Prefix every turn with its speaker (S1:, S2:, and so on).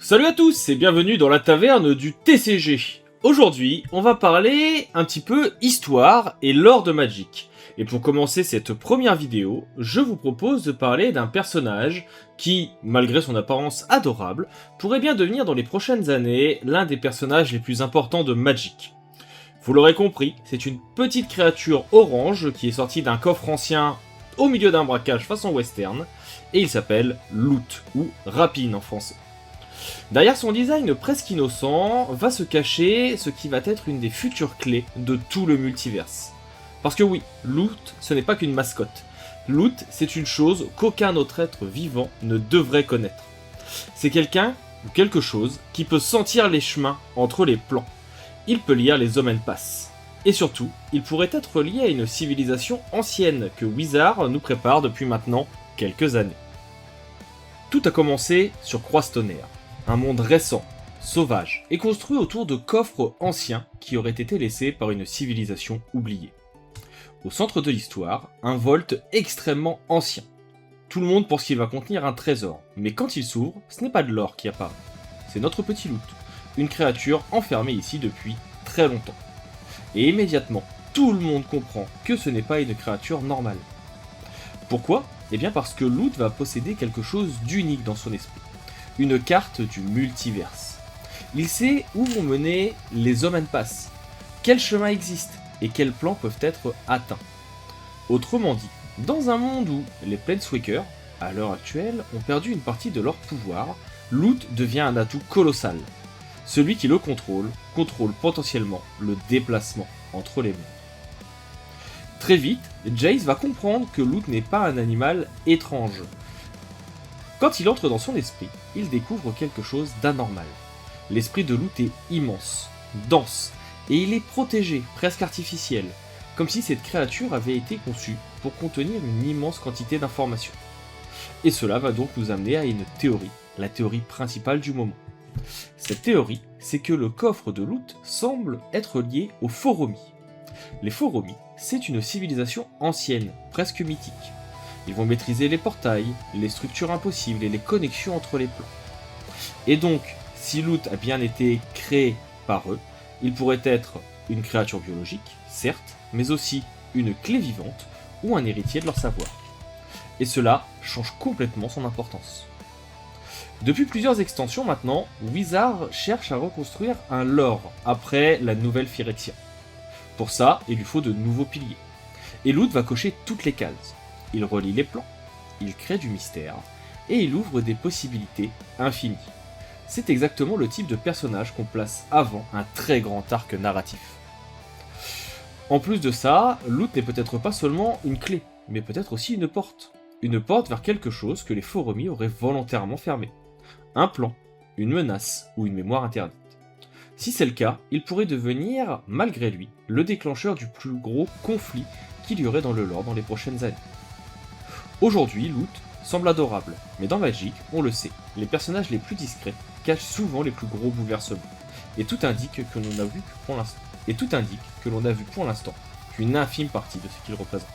S1: Salut à tous et bienvenue dans la taverne du TCG. Aujourd'hui, on va parler un petit peu histoire et lore de Magic. Et pour commencer cette première vidéo, je vous propose de parler d'un personnage qui, malgré son apparence adorable, pourrait bien devenir dans les prochaines années l'un des personnages les plus importants de Magic. Vous l'aurez compris, c'est une petite créature orange qui est sortie d'un coffre ancien au milieu d'un braquage façon western, et il s'appelle Loot, ou Rapine en français. Derrière son design presque innocent, va se cacher ce qui va être une des futures clés de tout le multiverse. Parce que oui, Loot, ce n'est pas qu'une mascotte. Loot, c'est une chose qu'aucun autre être vivant ne devrait connaître. C'est quelqu'un, ou quelque chose, qui peut sentir les chemins entre les plans. Il peut lire les Omen Pass. Et surtout, il pourrait être lié à une civilisation ancienne que Wizard nous prépare depuis maintenant quelques années. Tout a commencé sur Croistonnerre. Un monde récent, sauvage, et construit autour de coffres anciens qui auraient été laissés par une civilisation oubliée. Au centre de l'histoire, un vault extrêmement ancien. Tout le monde pense qu'il va contenir un trésor, mais quand il s'ouvre, ce n'est pas de l'or qui apparaît. C'est notre petit Loot, une créature enfermée ici depuis très longtemps. Et immédiatement, tout le monde comprend que ce n'est pas une créature normale. Pourquoi ? Eh bien parce que Loot va posséder quelque chose d'unique dans son esprit. Une carte du multiverse. Il sait où vont mener les Omen Pass, quels chemins existent et quels plans peuvent être atteints. Autrement dit, dans un monde où les Planeswalkers, à l'heure actuelle, ont perdu une partie de leur pouvoir, Loot devient un atout colossal. Celui qui le contrôle potentiellement le déplacement entre les mondes. Très vite, Jace va comprendre que Loot n'est pas un animal étrange. Quand il entre dans son esprit, il découvre quelque chose d'anormal. L'esprit de Loot est immense, dense, et il est protégé, presque artificiel, comme si cette créature avait été conçue pour contenir une immense quantité d'informations. Et cela va donc nous amener à une théorie, la théorie principale du moment. Cette théorie, c'est que le coffre de Loot semble être lié aux Foromis. Les Foromis, c'est une civilisation ancienne, presque mythique. Ils vont maîtriser les portails, les structures impossibles et les connexions entre les plans. Et donc, si Loot a bien été créé par eux, il pourrait être une créature biologique, certes, mais aussi une clé vivante ou un héritier de leur savoir. Et cela change complètement son importance. Depuis plusieurs extensions maintenant, Wizard cherche à reconstruire un lore après la nouvelle Phyrexia. Pour ça, il lui faut de nouveaux piliers. Et Loot va cocher toutes les cases. Il relie les plans, il crée du mystère, et il ouvre des possibilités infinies. C'est exactement le type de personnage qu'on place avant un très grand arc narratif. En plus de ça, Loot n'est peut-être pas seulement une clé, mais peut-être aussi une porte. Une porte vers quelque chose que les Foromis auraient volontairement fermé. Un plan, une menace ou une mémoire interdite. Si c'est le cas, il pourrait devenir, malgré lui, le déclencheur du plus gros conflit qu'il y aurait dans le lore dans les prochaines années. Aujourd'hui, Loot semble adorable, mais dans Magic, on le sait, les personnages les plus discrets cachent souvent les plus gros bouleversements. Et tout indique que l'on a vu pour l'instant qu'une infime partie de ce qu'ils représentent.